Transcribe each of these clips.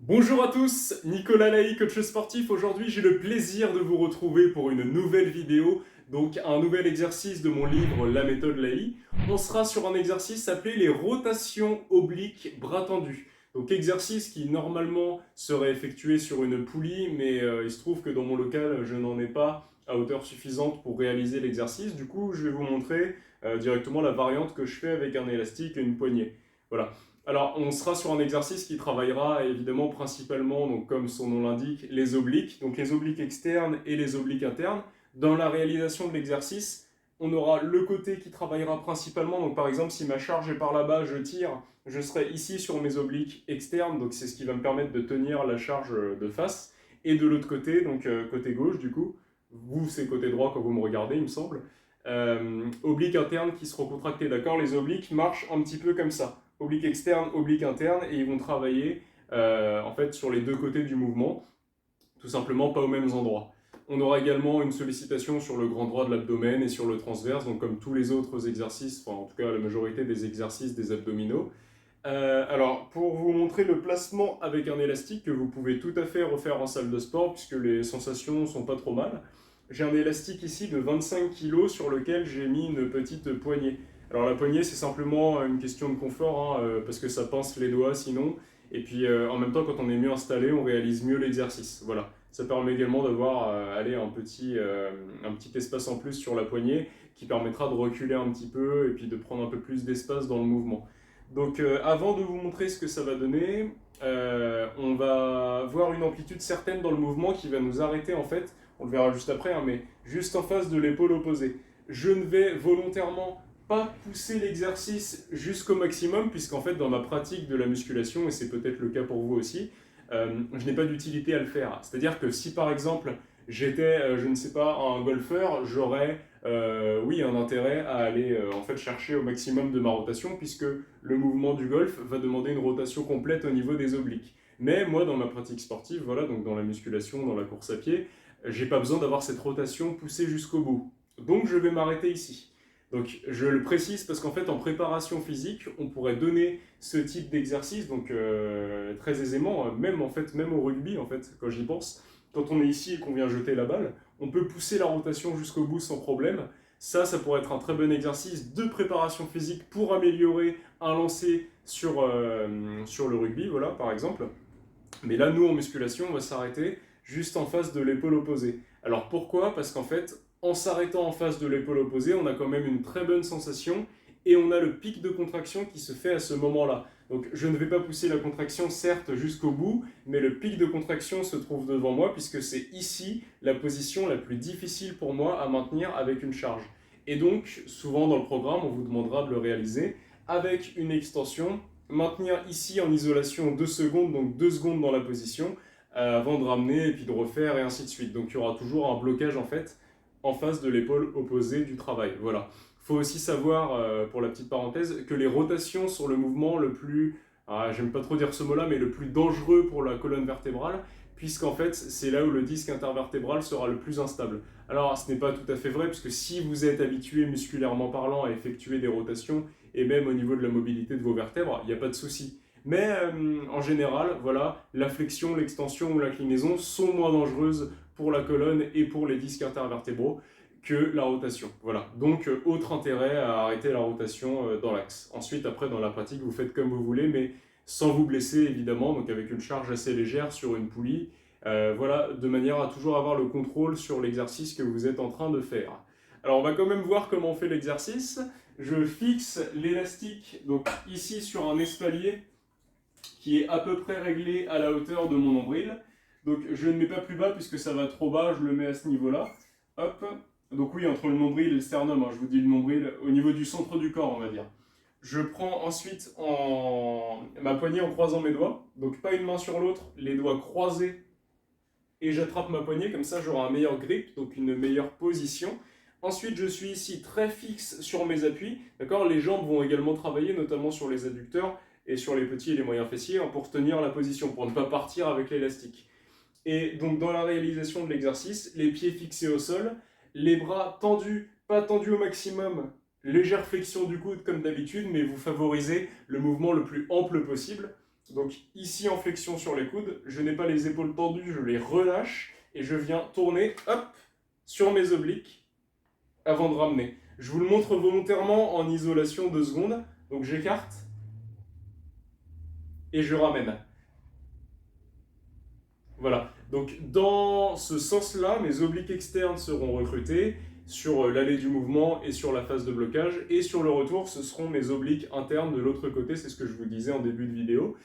Bonjour à tous, Nicolas Laï, coach sportif. Aujourd'hui, j'ai le plaisir de vous retrouver pour une nouvelle vidéo, donc un nouvel exercice de mon livre La méthode Laï. On sera sur un exercice appelé les rotations obliques bras tendus. Donc exercice qui normalement serait effectué sur une poulie, mais il se trouve que dans mon local, je n'en ai pas à hauteur suffisante pour réaliser l'exercice. Du coup, je vais vous montrer directement la variante que je fais avec un élastique et une poignée. Voilà. Alors, on sera sur un exercice qui travaillera évidemment principalement, donc comme son nom l'indique, les obliques, donc les obliques externes et les obliques internes. Dans la réalisation de l'exercice, on aura le côté qui travaillera principalement, donc par exemple si ma charge est par là-bas, je tire, je serai ici sur mes obliques externes, donc c'est ce qui va me permettre de tenir la charge de face. Et de l'autre côté, donc côté gauche du coup, vous c'est côté droit quand vous me regardez il me semble, obliques internes qui seront contractés, d'accord. Les obliques marchent un petit peu comme ça, oblique externe, oblique interne, et ils vont travailler en fait sur les deux côtés du mouvement, tout simplement pas aux mêmes endroits. On aura également une sollicitation sur le grand droit de l'abdomen et sur le transverse, donc comme tous les autres exercices, enfin en tout cas la majorité des exercices des abdominaux. Alors, pour vous montrer le placement avec un élastique que vous pouvez tout à fait refaire en salle de sport, puisque les sensations sont pas trop mal, j'ai un élastique ici de 25 kg sur lequel j'ai mis une petite poignée. Alors la poignée, c'est simplement une question de confort, hein, parce que ça pince les doigts sinon. Et puis en même temps, quand on est mieux installé, on réalise mieux l'exercice. Voilà. Ça permet également d'avoir un petit espace en plus sur la poignée qui permettra de reculer un petit peu et puis de prendre un peu plus d'espace dans le mouvement. Donc avant de vous montrer ce que ça va donner, on va voir une amplitude certaine dans le mouvement qui va nous arrêter en fait, on le verra juste après, hein, mais juste en face de l'épaule opposée. Je ne vais volontairement pas pousser l'exercice jusqu'au maximum, puisqu'en fait dans ma pratique de la musculation, et c'est peut-être le cas pour vous aussi, je n'ai pas d'utilité à le faire. C'est-à-dire que si par exemple j'étais, je ne sais pas, un golfeur, j'aurais oui, un intérêt à aller en fait chercher au maximum de ma rotation, puisque le mouvement du golf va demander une rotation complète au niveau des obliques. Mais moi, dans ma pratique sportive, voilà, donc dans la musculation, dans la course à pied, j'ai pas besoin d'avoir cette rotation poussée jusqu'au bout. Donc je vais m'arrêter ici. Donc je le précise parce qu'en fait en préparation physique, on pourrait donner ce type d'exercice donc très aisément, même en fait même au rugby en fait quand j'y pense, quand on est ici et qu'on vient jeter la balle, on peut pousser la rotation jusqu'au bout sans problème. Ça pourrait être un très bon exercice de préparation physique pour améliorer un lancer sur le rugby, voilà, par exemple. Mais là, nous, en musculation, on va s'arrêter juste en face de l'épaule opposée. Alors pourquoi? Parce qu'en fait, en s'arrêtant en face de l'épaule opposée, on a quand même une très bonne sensation et on a le pic de contraction qui se fait à ce moment-là. Donc je ne vais pas pousser la contraction certes jusqu'au bout, mais le pic de contraction se trouve devant moi puisque c'est ici la position la plus difficile pour moi à maintenir avec une charge. Et donc souvent dans le programme, on vous demandera de le réaliser avec une extension, maintenir ici en isolation 2 secondes, donc 2 secondes dans la position, avant de ramener et puis de refaire et ainsi de suite. Donc il y aura toujours un blocage en fait en face de l'épaule opposée du travail. Voilà. Il faut aussi savoir, pour la petite parenthèse, que les rotations sont le mouvement le plus, j'aime pas trop dire ce mot-là, mais le plus dangereux pour la colonne vertébrale, puisqu'en fait c'est là où le disque intervertébral sera le plus instable. Alors ce n'est pas tout à fait vrai, puisque si vous êtes habitué musculairement parlant à effectuer des rotations, et même au niveau de la mobilité de vos vertèbres, il n'y a pas de souci. Mais en général, voilà, la flexion, l'extension ou l'inclinaison sont moins dangereuses pour la colonne et pour les disques intervertébraux que la rotation. Voilà. Donc, autre intérêt à arrêter la rotation dans l'axe. Ensuite, après, dans la pratique, vous faites comme vous voulez, mais sans vous blesser, évidemment, donc avec une charge assez légère sur une poulie. Voilà, de manière à toujours avoir le contrôle sur l'exercice que vous êtes en train de faire. Alors, on va quand même voir comment on fait l'exercice. Je fixe l'élastique donc ici sur un espalier qui est à peu près réglé à la hauteur de mon nombril. Donc je ne mets pas plus bas puisque ça va trop bas, je le mets à ce niveau-là. Hop. Donc oui, entre le nombril et le sternum, hein, je vous dis le nombril, au niveau du centre du corps, on va dire. Je prends ensuite ma poignée en croisant mes doigts. Donc pas une main sur l'autre, les doigts croisés. Et j'attrape ma poignée, comme ça j'aurai un meilleur grip, donc une meilleure position. Ensuite, je suis ici très fixe sur mes appuis. D'accord. Les jambes vont également travailler, notamment sur les adducteurs et sur les petits et les moyens fessiers, hein, pour tenir la position, pour ne pas partir avec l'élastique. Et donc, dans la réalisation de l'exercice, les pieds fixés au sol, les bras tendus, pas tendus au maximum, légère flexion du coude comme d'habitude, mais vous favorisez le mouvement le plus ample possible. Donc ici en flexion sur les coudes, je n'ai pas les épaules tendues, je les relâche et je viens tourner, hop, sur mes obliques avant de ramener. Je vous le montre volontairement en isolation 2 secondes. Donc j'écarte et je ramène. Voilà. Donc dans ce sens-là, mes obliques externes seront recrutés sur l'allée du mouvement et sur la phase de blocage. Et sur le retour, ce seront mes obliques internes de l'autre côté. C'est ce que je vous disais en début de vidéo.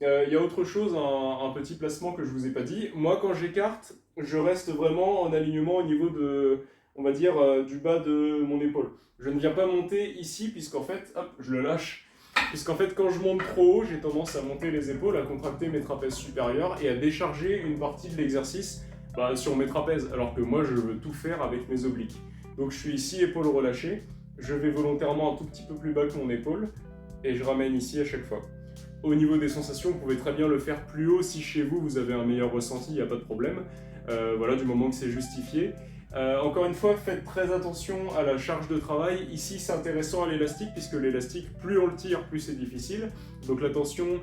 Il y a autre chose, un petit placement que je vous ai pas dit. Moi, quand j'écarte, je reste vraiment en alignement au niveau de, on va dire, du bas de mon épaule. Je ne viens pas monter ici, puisqu'en fait, hop, je le lâche. Puisqu'en fait, quand je monte trop haut, j'ai tendance à monter les épaules, à contracter mes trapèzes supérieurs et à décharger une partie de l'exercice sur mes trapèzes, alors que moi, je veux tout faire avec mes obliques. Donc je suis ici, épaules relâchées, je vais volontairement un tout petit peu plus bas que mon épaule, et je ramène ici à chaque fois. Au niveau des sensations, vous pouvez très bien le faire plus haut si chez vous, vous avez un meilleur ressenti, il n'y a pas de problème. Voilà, du moment que c'est justifié. Encore une fois, faites très attention à la charge de travail. Ici, c'est intéressant à l'élastique, puisque l'élastique, plus on le tire, plus c'est difficile. Donc la tension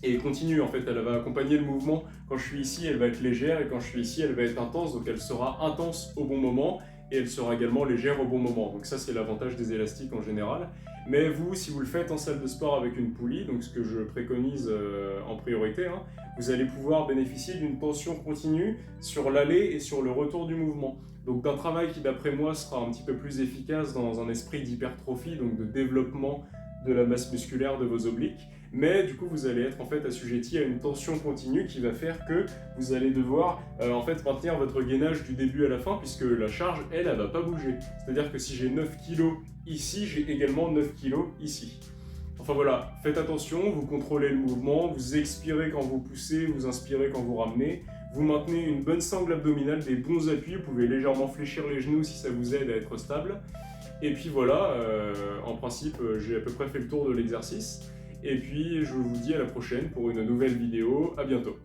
est continue, en fait, elle va accompagner le mouvement. Quand je suis ici, elle va être légère, et quand je suis ici, elle va être intense. Donc elle sera intense au bon moment, et elle sera également légère au bon moment. Donc ça, c'est l'avantage des élastiques en général. Mais vous, si vous le faites en salle de sport avec une poulie, donc ce que je préconise en priorité, hein, vous allez pouvoir bénéficier d'une tension continue sur l'aller et sur le retour du mouvement. Donc d'un travail qui, d'après moi, sera un petit peu plus efficace dans un esprit d'hypertrophie, donc de développement de la masse musculaire de vos obliques. Mais du coup, vous allez être en fait assujetti à une tension continue qui va faire que vous allez devoir en fait maintenir votre gainage du début à la fin, puisque la charge, elle va pas bouger. C'est-à-dire que si j'ai 9 kg ici, j'ai également 9 kg ici. Enfin voilà, faites attention, vous contrôlez le mouvement, vous expirez quand vous poussez, vous inspirez quand vous ramenez, vous maintenez une bonne sangle abdominale, des bons appuis, vous pouvez légèrement fléchir les genoux si ça vous aide à être stable. Et puis voilà, en principe, j'ai à peu près fait le tour de l'exercice. Et puis je vous dis à la prochaine pour une nouvelle vidéo, à bientôt.